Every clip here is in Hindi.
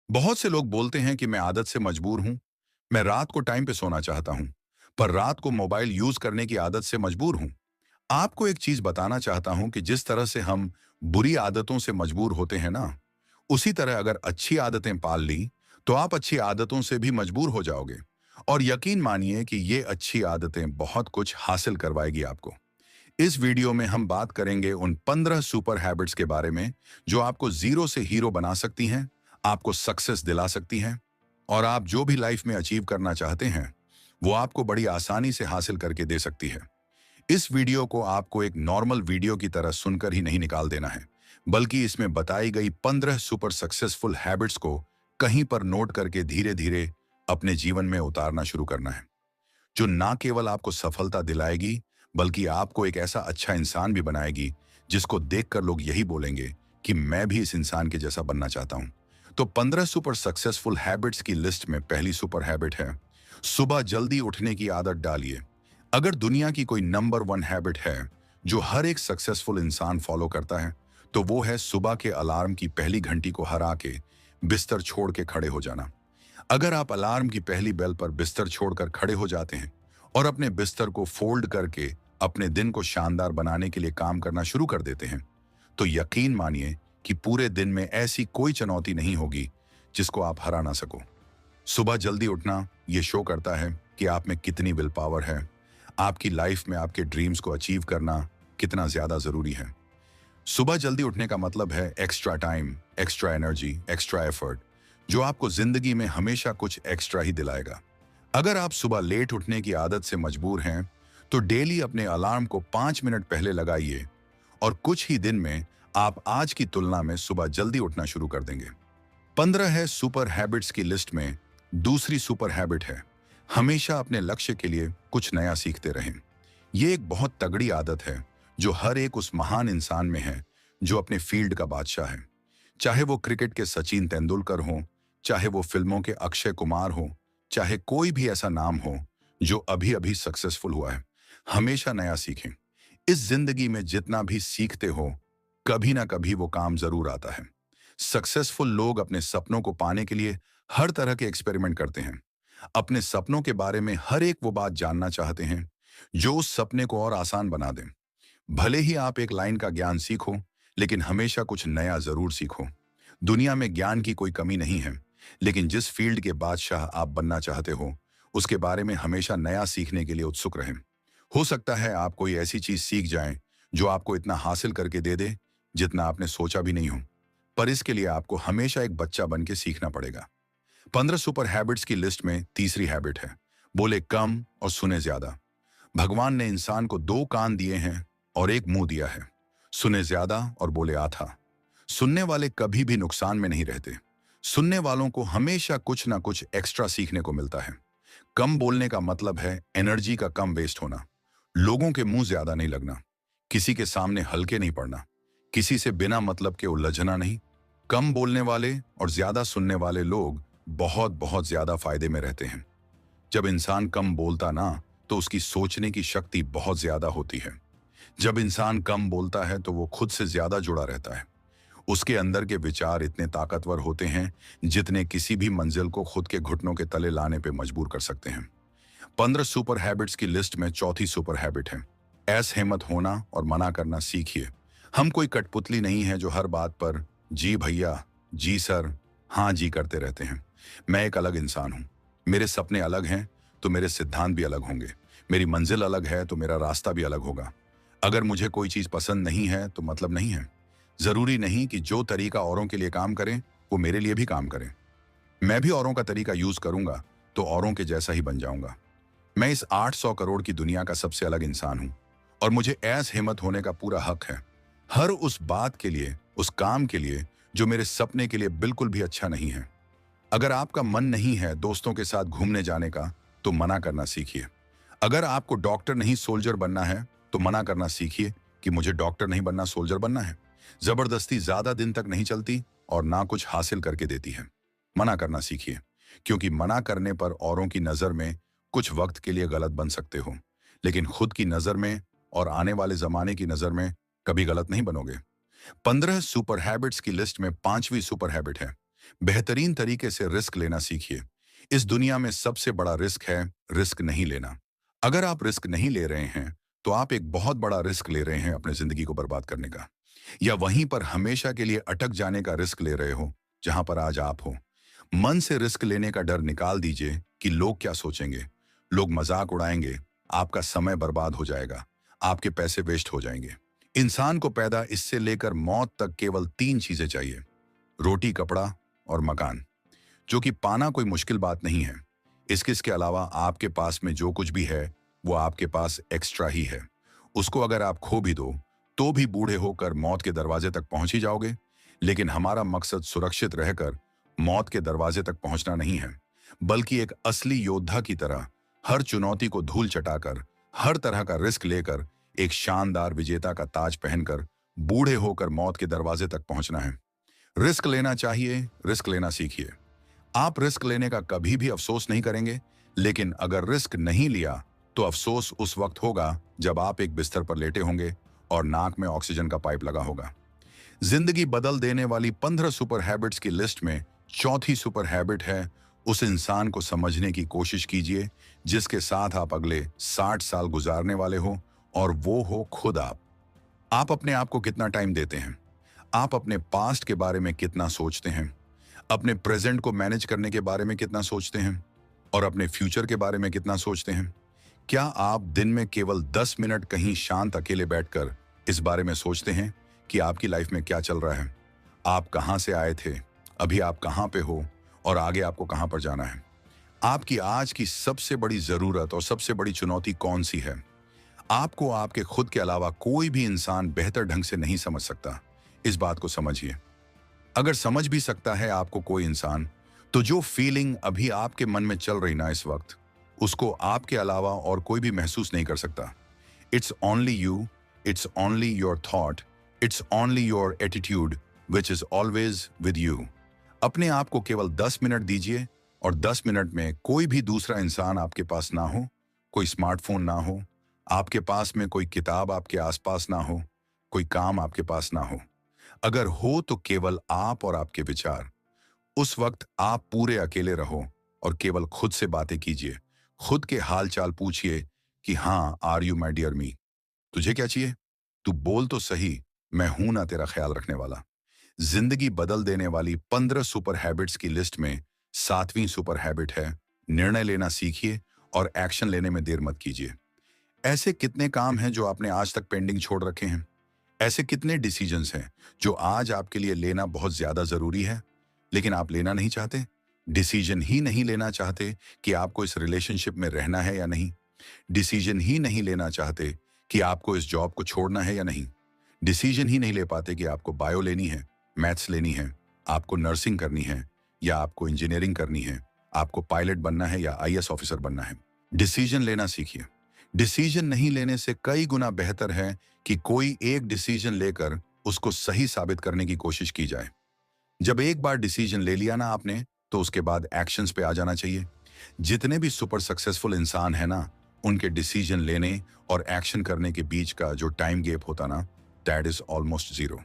बहुत से लोग बोलते हैं कि मैं आदत से मजबूर हूं। मैं रात को टाइम पे सोना चाहता हूं, पर रात को मोबाइल यूज करने की आदत से मजबूर हूं। आपको एक चीज बताना चाहता हूं कि जिस तरह से हम बुरी आदतों से मजबूर होते हैं ना, उसी तरह अगर अच्छी आदतें पाल ली तो आप अच्छी आदतों से भी मजबूर हो जाओगे। और यकीन मानिए कि ये अच्छी आदतें बहुत कुछ हासिल करवाएगी आपको। इस वीडियो में हम बात करेंगे उन 15 सुपर हैबिट्स के बारे में जो आपको जीरो से हीरो बना सकती हैं, आपको सक्सेस दिला सकती हैं, और आप जो भी लाइफ में अचीव करना चाहते हैं वो आपको बड़ी आसानी से हासिल करके दे सकती है। इस वीडियो को आपको एक नॉर्मल वीडियो की तरह सुनकर ही नहीं निकाल देना है, बल्कि इसमें बताई गई 15 सुपर सक्सेसफुल हैबिट्स को कहीं पर नोट करके धीरे धीरे अपने जीवन में उतारना शुरू करना है, जो ना केवल आपको सफलता दिलाएगी बल्कि आपको एक ऐसा अच्छा इंसान भी बनाएगी जिसको देखकर लोग यही बोलेंगे कि मैं भी इस इंसान के जैसा बनना चाहता हूं। तो 15 सुपर सक्सेसफुल हैबिट्स की लिस्ट में पहली सुपर हैबिट है, सुबह जल्दी उठने की आदत डालिए। अगर दुनिया की कोई नंबर वन हैबिट है जो हर एक सक्सेसफुल इंसान फॉलो करता है, तो वो है सुबह के अलार्म की पहली घंटी को हरा के बिस्तर छोड़ के खड़े हो जाना। अगर आप अलार्म की पहली बेल पर बिस्तर छोड़कर खड़े हो जाते हैं और अपने बिस्तर को फोल्ड करके अपने दिन को शानदार बनाने के लिए काम करना शुरू कर देते हैं, तो यकीन मानिए कि पूरे दिन में ऐसी कोई चुनौती नहीं होगी जिसको आप हरा ना सको। सुबह जल्दी उठना ये शो करता है कि आप में कितनी विल पावर है, आपकी लाइफ में आपके ड्रीम्स को अचीव करना कितना ज्यादा जरूरी है। सुबह जल्दी उठने का मतलब है extra time, extra energy, extra effort, जो आपको जिंदगी में हमेशा कुछ एक्स्ट्रा ही दिलाएगा। अगर आप सुबह लेट उठने की आदत से मजबूर हैं, तो डेली अपने अलार्म को 5 मिनट पहले लगाइए और कुछ ही दिन में आप आज की तुलना में सुबह जल्दी उठना शुरू कर देंगे। 15 है सुपर हैबिट्स की लिस्ट में दूसरी सुपर हैबिट है, हमेशा अपने लक्ष्य के लिए कुछ नया सीखते रहें। ये एक बहुत तगड़ी आदत है जो हर एक उस महान इंसान में है जो अपने फील्ड का बादशाह है। चाहे वो क्रिकेट के सचिन तेंदुलकर हो, चाहे वो फिल्मों के अक्षय कुमार हो, चाहे कोई भी ऐसा नाम हो जो अभी अभी सक्सेसफुल हुआ है, हमेशा नया सीखें। इस जिंदगी में जितना भी सीखते हो, कभी ना कभी वो काम जरूर आता है। सक्सेसफुल लोग अपने सपनों को पाने के लिए हर तरह के एक्सपेरिमेंट करते हैं। अपने सपनों के बारे में हर एक वो बात जानना चाहते हैं जो उस सपने को और आसान बना दें। भले ही आप एक लाइन का ज्ञान सीखो, लेकिन हमेशा कुछ नया जरूर सीखो। दुनिया में ज्ञान की कोई कमी नहीं है, लेकिन जिस फील्ड के बादशाह आप बनना चाहते हो, उसके बारे में हमेशा नया सीखने के लिए उत्सुक रहें। हो सकता है आप कोई ऐसी चीज सीख जाएं जो आपको इतना हासिल करके दे दे जितना आपने सोचा भी नहीं हो, पर इसके लिए आपको हमेशा एक बच्चा बन के सीखना पड़ेगा। 15 सुपर हैबिट्स की लिस्ट में तीसरी हैबिट है, बोले कम और सुने ज्यादा। भगवान ने इंसान को दो कान दिए हैं और एक मुंह दिया है, सुने ज्यादा और बोले आधा। सुनने वाले कभी भी नुकसान में नहीं रहते। सुनने वालों को हमेशा कुछ ना कुछ एक्स्ट्रा सीखने को मिलता है। कम बोलने का मतलब है एनर्जी का कम वेस्ट होना, लोगों के मुंह ज्यादा नहीं लगना, किसी के सामने हल्के नहीं पड़ना, किसी से बिना मतलब के उलझना नहीं। कम बोलने वाले और ज्यादा सुनने वाले लोग बहुत बहुत ज्यादा फायदे में रहते हैं। जब इंसान कम बोलता ना, तो उसकी सोचने की शक्ति बहुत ज्यादा होती है। जब इंसान कम बोलता है तो वो खुद से ज्यादा जुड़ा रहता है। उसके अंदर के विचार इतने ताकतवर होते हैं जितने किसी भी मंजिल को खुद के घुटनों के तले लाने पे मजबूर कर सकते हैं। 15 सुपर हैबिट्स की लिस्ट में चौथी सुपर हैबिट है, ऐस हिम्मत होना और मना करना सीखिए। हम कोई कठपुतली नहीं है जो हर बात पर जी भैया, जी सर, हाँ जी करते रहते हैं। मैं एक अलग इंसान हूं। मेरे सपने अलग हैं तो मेरे सिद्धांत भी अलग होंगे। मेरी मंजिल अलग है तो मेरा रास्ता भी अलग होगा। अगर मुझे कोई चीज पसंद नहीं है तो मतलब नहीं है। जरूरी नहीं कि जो तरीका औरों के लिए काम करें वो मेरे लिए भी काम करें। मैं भी औरों का तरीका यूज करूंगा तो औरों के जैसा ही बन जाऊंगा। मैं इस 800 करोड़ की दुनिया का सबसे अलग इंसान हूं और मुझे ऐस हिम्मत होने का पूरा हक है, हर उस बात के लिए, उस काम के लिए जो मेरे सपने के लिए बिल्कुल भी अच्छा नहीं है। अगर आपका मन नहीं है दोस्तों के साथ घूमने जाने का, तो मना करना सीखिए। अगर आपको डॉक्टर नहीं सोल्जर बनना है, तो मना करना सीखिए कि मुझे डॉक्टर नहीं बनना, सोल्जर बनना है। जबरदस्ती ज्यादा दिन तक नहीं चलती और ना कुछ हासिल करके देती है। मना करना सीखिए, क्योंकि मना करने पर औरों की नजर में कुछ वक्त के लिए गलत बन सकते हो, लेकिन खुद की नजर में और आने वाले जमाने की नजर में कभी गलत नहीं बनोगे। 15 सुपर हैबिट्स की लिस्ट में पांचवी सुपर हैबिट है, बेहतरीन तरीके से रिस्क लेना सीखिए। इस दुनिया में सबसे बड़ा रिस्क है रिस्क नहीं लेना। अगर आप रिस्क नहीं ले रहे हैं, तो आप एक बहुत बड़ा रिस्क ले रहे हैं अपने जिंदगी को बर्बाद करने का, या वहीं पर हमेशा के लिए अटक जाने का रिस्क ले रहे हो जहां पर आज आप हो। मन से रिस्क लेने का डर निकाल दीजिए कि लोग क्या सोचेंगे। लोग मजाक उड़ाएंगे, आपका समय बर्बाद हो जाएगा, आपके पैसे वेस्ट हो जाएंगे। इंसान को पैदा इससे लेकर मौत तक केवल 3 चीजें चाहिए: रोटी, कपड़ा और मकान, जो कि पाना कोई मुश्किल बात नहीं है। इसके अलावा आपके पास में जो कुछ भी है वो आपके पास एक्स्ट्रा ही है। उसको अगर आप खो भी दो तो भी बूढ़े होकर मौत के दरवाजे तक पहुंच ही जाओगे। लेकिन हमारा मकसद सुरक्षित रहकर मौत के दरवाजे तक पहुंचना नहीं है, बल्कि एक असली योद्धा की तरह हर चुनौती को धूल चटाकर, हर तरह का रिस्क लेकर, एक शानदार विजेता का ताज पहनकर बूढ़े होकर मौत के दरवाजे तक पहुंचना है। रिस्क लेना चाहिए, रिस्क लेना सीखिए। आप रिस्क लेने का कभी भी अफसोस नहीं करेंगे, लेकिन अगर रिस्क नहीं लिया तो अफसोस उस वक्त होगा जब आप एक बिस्तर पर लेटे होंगे और नाक में ऑक्सीजन का पाइप लगा होगा। जिंदगी बदल देने वाली 15 सुपर हैबिट्स की लिस्ट में चौथी सुपर हैबिट है, उस इंसान को समझने की कोशिश कीजिए जिसके साथ आप अगले 60 साल गुजारने वाले हो, और वो हो खुद आप। आप अपने आप को कितना टाइम देते हैं? आप अपने पास्ट के बारे में कितना सोचते हैं? अपने प्रेजेंट को मैनेज करने के बारे में कितना सोचते हैं? और अपने फ्यूचर के बारे में कितना सोचते हैं? क्या आप दिन में केवल 10 मिनट कहीं शांत अकेले बैठकर इस बारे में सोचते हैं कि आपकी लाइफ में क्या चल रहा है? आप कहां से आए थे, अभी आप कहां पे हो, और आगे आपको कहां पर जाना है? आपकी आज की सबसे बड़ी जरूरत और सबसे बड़ी चुनौती कौन सी है? आपको आपके खुद के अलावा कोई भी इंसान बेहतर ढंग से नहीं समझ सकता। इस बात को समझिए। अगर समझ भी सकता है आपको कोई इंसान, तो जो फीलिंग अभी आपके मन में चल रही ना इस वक्त, उसको आपके अलावा और कोई भी महसूस नहीं कर सकता। It's only you, it's only your thought, it's only your attitude which is always with you. अपने आप को केवल 10 मिनट दीजिए, और 10 मिनट में कोई भी दूसरा इंसान आपके पास ना हो, कोई स्मार्टफोन ना हो, आपके पास में कोई किताब आपके आसपास ना हो, कोई काम आपके पास ना हो। अगर हो तो केवल आप और आपके विचार। उस वक्त आप पूरे अकेले रहो और केवल खुद से बातें कीजिए। खुद के हाल चाल पूछिए कि हाँ, आर यू माई डियर मी? तुझे क्या चाहिए? तू बोल तो सही, मैं हूं ना तेरा ख्याल रखने वाला। जिंदगी बदल देने वाली 15 सुपर हैबिट्स की लिस्ट में 7वीं सुपर हैबिट है, निर्णय लेना सीखिए और एक्शन लेने में देर मत कीजिए। ऐसे कितने काम हैं जो आपने आज तक पेंडिंग छोड़ रखे हैं? ऐसे कितने डिसीजंस हैं जो आज आपके लिए लेना बहुत ज्यादा जरूरी है, लेकिन आप लेना नहीं चाहते? डिसीजन ही नहीं लेना चाहते कि आपको इस रिलेशनशिप में रहना है या नहीं। डिसीजन ही नहीं लेना चाहते कि आपको इस जॉब को छोड़ना है या नहीं। डिसीजन ही नहीं ले पाते कि आपको बायो लेनी है, मैथ्स लेनी है, आपको नर्सिंग करनी है या आपको इंजीनियरिंग करनी है, आपको पायलट बनना है या आईएएस ऑफिसर बनना है। डिसीजन लेना सीखिए। डिसीजन नहीं लेने से कई गुना बेहतर है कि कोई एक डिसीजन लेकर उसको सही साबित करने की कोशिश की जाए। जब एक बार डिसीजन ले लिया ना आपने, तो उसके बाद एक्शंस पे आ जाना चाहिए। जितने भी सुपर सक्सेसफुल इंसान है ना, उनके डिसीजन लेने और एक्शन करने के बीच का जो टाइम गैप होता ना, दैट इज ऑलमोस्ट जीरो।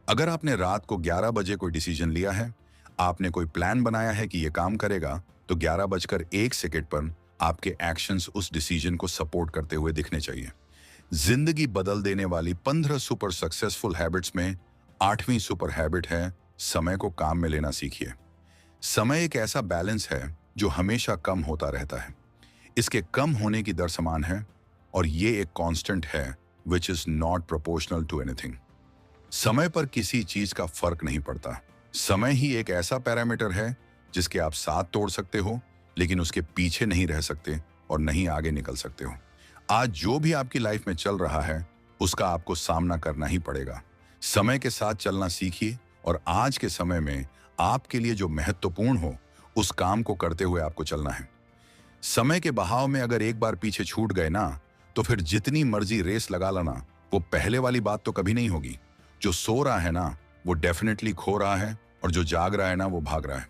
अगर आपने रात को 11 बजे कोई डिसीजन लिया है, आपने कोई प्लान बनाया है कि ये काम करेगा, तो 11 बजकर 1 सेकंड पर आपके एक्शंस उस डिसीजन को सपोर्ट करते हुए दिखने चाहिए। जिंदगी बदल देने वाली 15 सुपर सक्सेसफुल हैबिट्स में 8वीं सुपर हैबिट है, समय को काम में लेना सीखिए। समय एक ऐसा बैलेंस है जो हमेशा कम होता रहता है। इसके कम होने की दर समान है, और ये एक कांस्टेंट है which is not proportional to anything. समय पर किसी चीज का फर्क नहीं पड़ता। समय ही एक ऐसा पैरामीटर है जिसके आप साथ तोड़ सकते हो, लेकिन उसके पीछे नहीं रह सकते और नहीं आगे निकल सकते हो। आज जो भी आपकी लाइफ में चल रहा है, उसका आपको सामना करना ही पड़ेगा। समय के साथ चलना सीखिए, और आज के समय में आपके लिए जो महत्वपूर्ण हो, उस काम को करते हुए आपको चलना है। समय के बहाव में अगर एक बार पीछे छूट गए ना, तो फिर जितनी मर्जी रेस लगा लेना, वो पहले वाली बात तो कभी नहीं होगी। जो सो रहा है ना, वो डेफिनेटली खो रहा है, और जो जाग रहा है ना, वो भाग रहा है।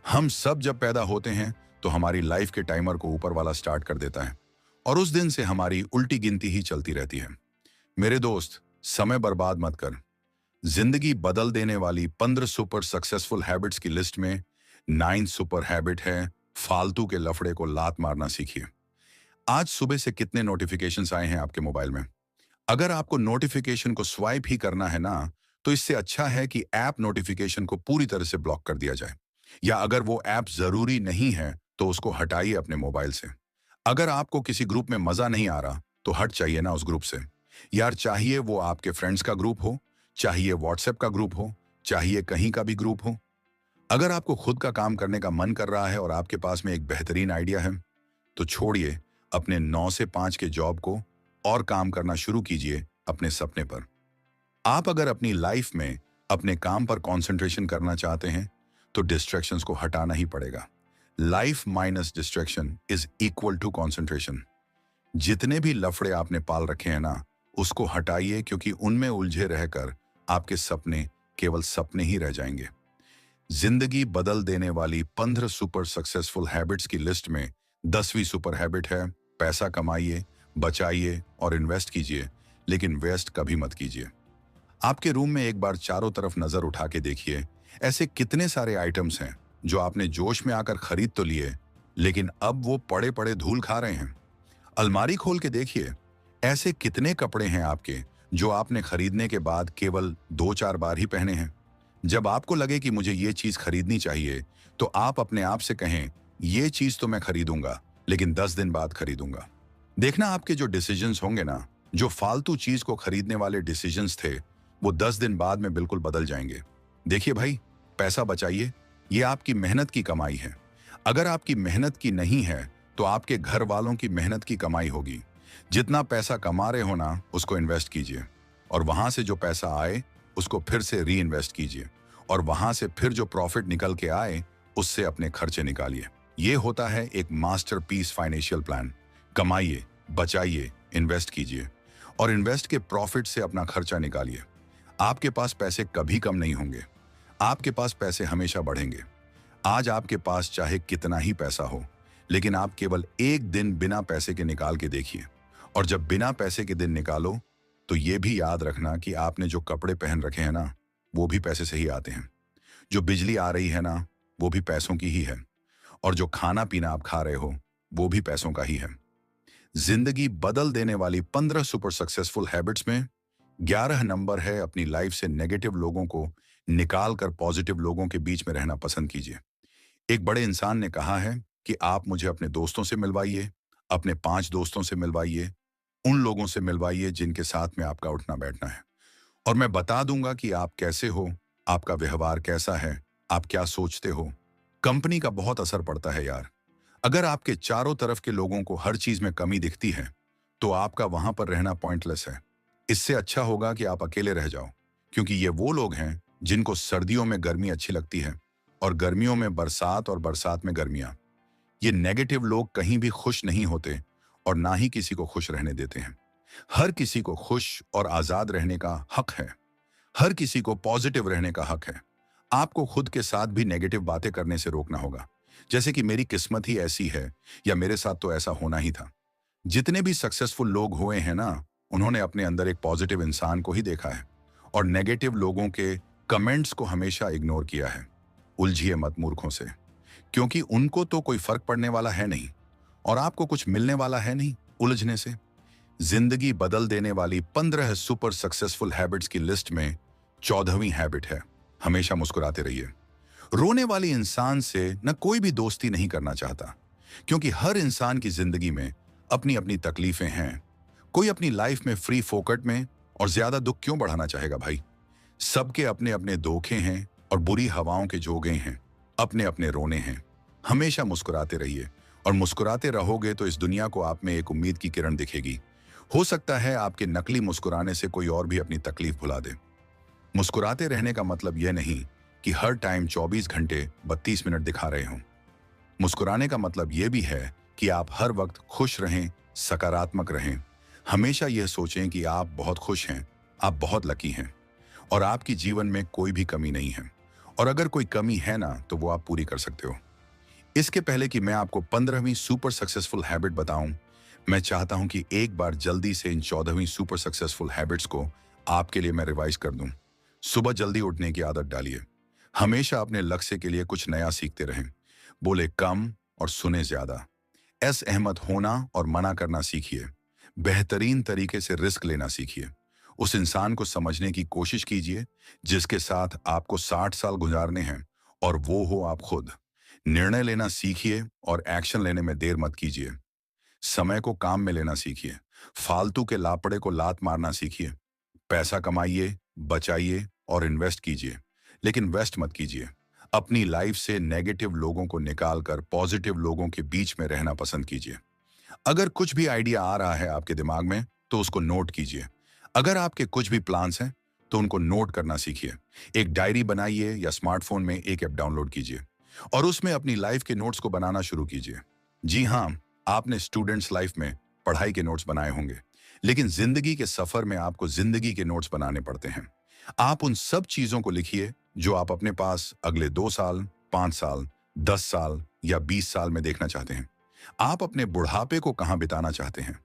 हम सब जब पैदा होते हैं तो हमारी लाइफ के टाइमर को ऊपर वाला स्टार्ट कर देता है, और उस दिन से हमारी उल्टी गिनती ही चलती रहती है। मेरे दोस्त, समय बर्बाद मत कर। जिंदगी बदल देने वाली 15 सुपर सक्सेसफुल हैबिट्स की लिस्ट में 9 सुपर हैबिट है फालतू के लफड़े को लात मारना सीखिए। आज सुबह से कितने नोटिफिकेशंस आए हैं आपके मोबाइल में? अगर आपको नोटिफिकेशन को स्वाइप ही करना है ना, तो इससे अच्छा है कि ऐप नोटिफिकेशन को पूरी तरह से ब्लॉक कर दिया जाए। या अगर वो ऐप जरूरी नहीं है तो उसको हटाइए अपने मोबाइल से। अगर आपको किसी ग्रुप में मजा नहीं आ रहा तो हट चाहिए ना उस ग्रुप से। यार, चाहिए वो आपके फ्रेंड्स का ग्रुप हो, चाहिए व्हाट्सएप का ग्रुप हो, चाहिए कहीं का भी ग्रुप हो। अगर आपको खुद का काम करने का मन कर रहा है और आपके पास में एक बेहतरीन आइडिया है, तो छोड़िए अपने 9 से 5 के जॉब को और काम करना शुरू कीजिए अपने सपने पर। आप अगर अपनी लाइफ में अपने काम पर कंसंट्रेशन करना चाहते हैं, तो डिस्ट्रैक्शंस को हटाना ही पड़ेगा। Life minus distraction is equal to concentration. जितने भी लफड़े आपने पाल रखे हैं ना, उसको हटाइए, क्योंकि उनमें उलझे रहकर आपके सपने केवल सपने ही रह जाएंगे। जिंदगी बदल देने वाली 15 सुपर सक्सेसफुल हैबिट्स की लिस्ट में 10वीं सुपर हैबिट है पैसा कमाइए, बचाइए और इन्वेस्ट कीजिए, लेकिन वेस्ट कभी मत कीजिए। आपके रूम में एक बार चारों तरफ नजर उठा के देखिए, ऐसे कितने सारे आइटम्स हैं जो आपने जोश में आकर खरीद तो लिए, लेकिन अब वो पड़े पड़े धूल खा रहे हैं। अलमारी खोल के देखिए, ऐसे कितने कपड़े हैं आपके जो आपने खरीदने के बाद केवल 2-4 बार ही पहने हैं। जब आपको लगे कि मुझे ये चीज खरीदनी चाहिए, तो आप अपने आप से कहें, ये चीज तो मैं खरीदूंगा, लेकिन 10 दिन बाद खरीदूंगा। देखना, आपके जो डिसीजंस होंगे ना, जो फालतू चीज को खरीदने वाले डिसीजंस थे, वो 10 दिन बाद में बिल्कुल बदल जाएंगे। देखिए भाई, पैसा बचाइए, ये आपकी मेहनत की कमाई है। अगर आपकी मेहनत की नहीं है, तो आपके घर वालों की मेहनत की कमाई होगी। जितना पैसा कमा रहे हो ना, उसको इन्वेस्ट कीजिए, और वहां से जो पैसा आए उसको फिर से री इन्वेस्ट कीजिए, और वहां से फिर जो प्रॉफिट निकल के आए उससे अपने खर्चे निकालिए। ये होता है एक मास्टरपीस फाइनेंशियल प्लान। कमाइए, बचाइए, इन्वेस्ट कीजिए, और इन्वेस्ट के प्रॉफिट से अपना खर्चा निकालिए। आपके पास पैसे कभी कम नहीं होंगे, आपके पास पैसे हमेशा बढ़ेंगे। आज आपके पास चाहे कितना ही पैसा हो, लेकिन आप केवल एक दिन बिना पैसे के निकाल के देखिए, और जब बिना पैसे के दिन निकालो, तो ये भी याद रखना कि आपने जो कपड़े पहन रखे हैं ना, वो भी पैसे से ही आते हैं। जो बिजली आ रही है ना, वो भी पैसों की ही है, और जो खाना पीना आप खा रहे हो, वो भी पैसों का ही है। जिंदगी बदल देने वाली 15 सुपर सक्सेसफुल हैबिट्स में 11 नंबर है अपनी लाइफ से नेगेटिव लोगों को निकाल कर पॉजिटिव लोगों के बीच में रहना पसंद कीजिए। एक बड़े इंसान ने कहा है कि आप मुझे अपने दोस्तों से मिलवाइए, अपने 5 दोस्तों से मिलवाइए, उन लोगों से मिलवाइए जिनके साथ में आपका उठना बैठना है, और मैं बता दूंगा कि आप कैसे हो, आपका व्यवहार कैसा है, आप क्या सोचते हो। कंपनी का बहुत असर पड़ता है यार। अगर आपके चारों तरफ के लोगों को हर चीज में कमी दिखती है, तो आपका वहां पर रहना पॉइंटलेस है। इससे अच्छा होगा कि आप अकेले रह जाओ, क्योंकि ये वो लोग हैं जिनको सर्दियों में गर्मी अच्छी लगती है, और गर्मियों में बरसात, और बरसात में गर्मियां। ये नेगेटिव लोग कहीं भी खुश नहीं होते, और ना ही किसी को खुश रहने देते हैं। हर किसी को खुश और आजाद रहने का हक है। हर किसी को पॉजिटिव रहने का हक है। आपको खुद के साथ भी नेगेटिव बातें करने से रोकना होगा, जैसे कि मेरी किस्मत ही ऐसी है, या मेरे साथ तो ऐसा होना ही था। जितने भी सक्सेसफुल लोग हुए हैं ना, उन्होंने अपने अंदर एक पॉजिटिव इंसान को ही देखा है, और नेगेटिव लोगों के कमेंट्स को हमेशा इग्नोर किया है। उलझिए मत मूर्खों से, क्योंकि उनको तो कोई फर्क पड़ने वाला है नहीं, और आपको कुछ मिलने वाला है नहीं उलझने से। जिंदगी बदल देने वाली 15 सुपर सक्सेसफुल हैबिट्स की लिस्ट में 14वीं हैबिट है हमेशा मुस्कुराते रहिए। रोने वाले इंसान से न कोई भी दोस्ती नहीं करना चाहता, क्योंकि हर इंसान की जिंदगी में अपनी अपनी तकलीफें हैं। कोई अपनी लाइफ में फ्री फोकट में और ज्यादा दुख क्यों बढ़ाना चाहेगा भाई? सबके अपने अपने धोखे हैं और बुरी हवाओं के जोगे हैं, अपने अपने रोने हैं। हमेशा मुस्कुराते रहिए, और मुस्कुराते रहोगे तो इस दुनिया को आप में एक उम्मीद की किरण दिखेगी। हो सकता है आपके नकली मुस्कुराने से कोई और भी अपनी तकलीफ भुला दे। मुस्कुराते रहने का मतलब यह नहीं कि हर टाइम 24 घंटे 32 मिनट दिखा रहे हों। मुस्कुराने का मतलब यह भी है कि आप हर वक्त खुश रहें, सकारात्मक रहें। हमेशा यह सोचें कि आप बहुत खुश हैं, आप बहुत लकी हैं, और आपकी जीवन में कोई भी कमी नहीं है, और अगर कोई कमी है ना, तो वो आप पूरी कर सकते हो। इसके पहले कि मैं आपको 15वीं सुपर सक्सेसफुल हैबिट बताऊं, मैं चाहता हूं कि एक बार जल्दी से इन 14वीं सुपर सक्सेसफुल हैबिट्स को आपके लिए मैं रिवाइज कर दूं। सुबह जल्दी उठने की आदत डालिए। हमेशा अपने लक्ष्य के लिए कुछ नया सीखते रहें। बोले कम और सुने ज्यादा। असहमत होना और मना करना सीखिए। बेहतरीन तरीके से रिस्क लेना सीखिए। उस इंसान को समझने की कोशिश कीजिए जिसके साथ आपको 60 साल गुजारने हैं, और वो हो आप खुद। निर्णय लेना सीखिए और एक्शन लेने में देर मत कीजिए। समय को काम में लेना सीखिए। फालतू के लापड़े को लात मारना सीखिए। पैसा कमाइए, बचाइए और इन्वेस्ट कीजिए, लेकिन वेस्ट मत कीजिए। अपनी लाइफ से नेगेटिव लोगों को निकालकर पॉजिटिव लोगों के बीच में रहना पसंद कीजिए। अगर कुछ भी आइडिया आ रहा है आपके दिमाग में तो उसको नोट कीजिए। अगर आपके कुछ भी प्लान्स हैं तो उनको नोट करना सीखिए। एक डायरी बनाइए या स्मार्टफोन में एक ऐप डाउनलोड कीजिए और उसमें अपनी लाइफ के नोट्स को बनाना शुरू कीजिए। जी हाँ, आपने स्टूडेंट्स लाइफ में पढ़ाई के नोट्स बनाए होंगे, लेकिन जिंदगी के सफर में आपको जिंदगी के नोट्स बनाने पड़ते हैं। आप उन सब चीजों को लिखिए जो आप अपने पास अगले 2 साल, 5 साल, 10 साल या 20 साल में देखना चाहते हैं। आप अपने बुढ़ापे को कहां बिताना चाहते हैं,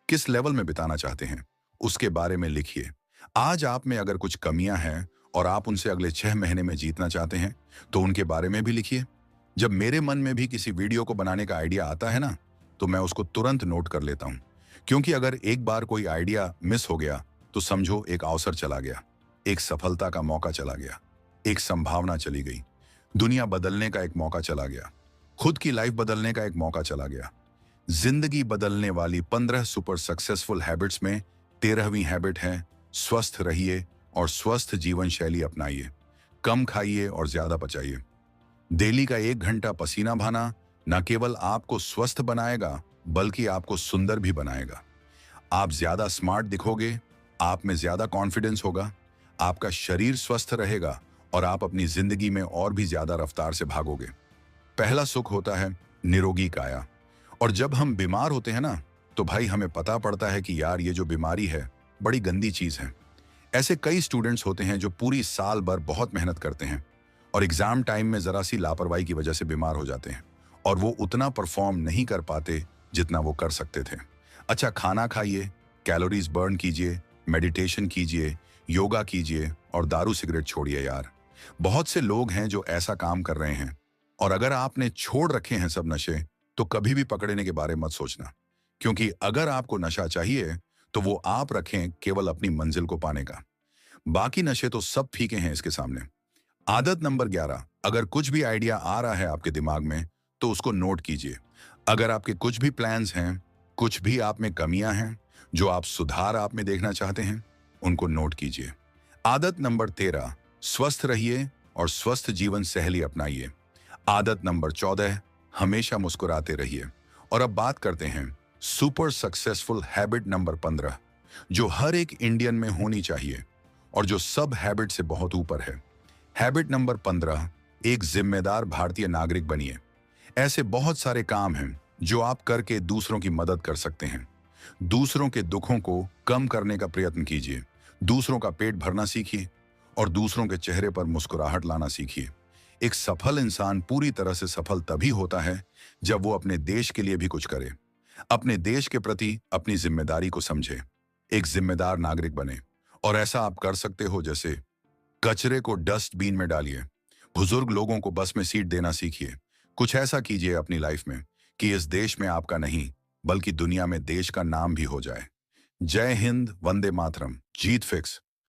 किस लेवल में बिताना चाहते हैं, उसके बारे में लिखिए। आज आप में अगर कुछ कमियां हैं और आप उनसे अगले 6 महीने में जीतना चाहते हैं तो उनके बारे में भी लिखिए। जब मेरे मन में भी किसी वीडियो को बनाने का आइडिया आता है ना, तो मैं उसको तुरंत नोट कर लेता हूं। क्योंकि अगर एक बार कोई आइडिया मिस हो गया तो समझो एक अवसर चला गया, एक सफलता का मौका चला गया, एक संभावना चली गई, दुनिया बदलने का एक मौका चला गया, खुद की लाइफ बदलने का एक मौका चला गया। जिंदगी बदलने वाली 15 सुपर सक्सेसफुल हैबिट्स में 13वीं हैबिट है स्वस्थ रहिए और स्वस्थ जीवन शैली अपनाइए। कम खाइए और ज्यादा पचाइए। डेली का 1 घंटा पसीना बहाना न केवल आपको स्वस्थ बनाएगा बल्कि आपको सुंदर भी बनाएगा। आप ज्यादा स्मार्ट दिखोगे, आप में ज्यादा कॉन्फिडेंस होगा, आपका शरीर स्वस्थ रहेगा और आप अपनी जिंदगी में और भी ज्यादा रफ्तार से भागोगे। पहला सुख होता है निरोगी काया। और जब हम बीमार होते हैं ना, तो भाई हमें पता पड़ता है कि यार ये जो बीमारी है बड़ी गंदी चीज है। ऐसे कई स्टूडेंट्स होते हैं जो पूरी साल भर बहुत मेहनत करते हैं और एग्जाम टाइम में जरा सी लापरवाही की वजह से बीमार हो जाते हैं और वो उतना परफॉर्म नहीं कर पाते जितना वो कर सकते थे। अच्छा खाना खाइए, कैलोरीज बर्न कीजिए, मेडिटेशन कीजिए, योगा कीजिए और दारू सिगरेट छोड़िए यार। बहुत से लोग हैं जो ऐसा काम कर रहे हैं, और अगर आपने छोड़ रखे हैं सब नशे तो कभी भी पकड़ने के बारे में मत सोचना। क्योंकि अगर आपको नशा चाहिए तो वो आप रखें केवल अपनी मंजिल को पाने का। बाकी नशे तो सब फीके हैं इसके सामने। आदत नंबर 11, अगर कुछ भी आइडिया आ रहा है आपके दिमाग में तो उसको नोट कीजिए। अगर आपके कुछ भी प्लान्स हैं, कुछ भी आप में कमियां हैं जो आप सुधार आप में देखना चाहते हैं, उनको नोट कीजिए। आदत नंबर 13, स्वस्थ रहिए और स्वस्थ जीवन शैली अपनाइए। आदत नंबर 14, हमेशा मुस्कुराते रहिए। और अब बात करते हैं सुपर सक्सेसफुल हैबिट नंबर 15, जो हर एक इंडियन में होनी चाहिए और जो सब हैबिट से बहुत ऊपर है। हैबिट नंबर 15, एक जिम्मेदार भारतीय नागरिक बनिए। ऐसे बहुत सारे काम हैं जो आप करके दूसरों की मदद कर सकते हैं। दूसरों के दुखों को कम करने का प्रयत्न कीजिए। दूसरों का पेट भरना सीखिए और दूसरों के चेहरे पर मुस्कुराहट लाना सीखिए। एक सफल इंसान पूरी तरह से सफल तभी होता है जब वो अपने देश के लिए भी कुछ करे, अपने देश के प्रति अपनी जिम्मेदारी को समझे, एक जिम्मेदार नागरिक बने। और ऐसा आप कर सकते हो जैसे कचरे को डस्टबिन में डालिए, बुजुर्ग लोगों को बस में सीट देना सीखिए। कुछ ऐसा कीजिए अपनी लाइफ में कि इस देश में आपका नहीं बल्कि दुनिया में देश का नाम भी हो जाए। जय हिंद, वंदे मातरम, जीत फिक्स।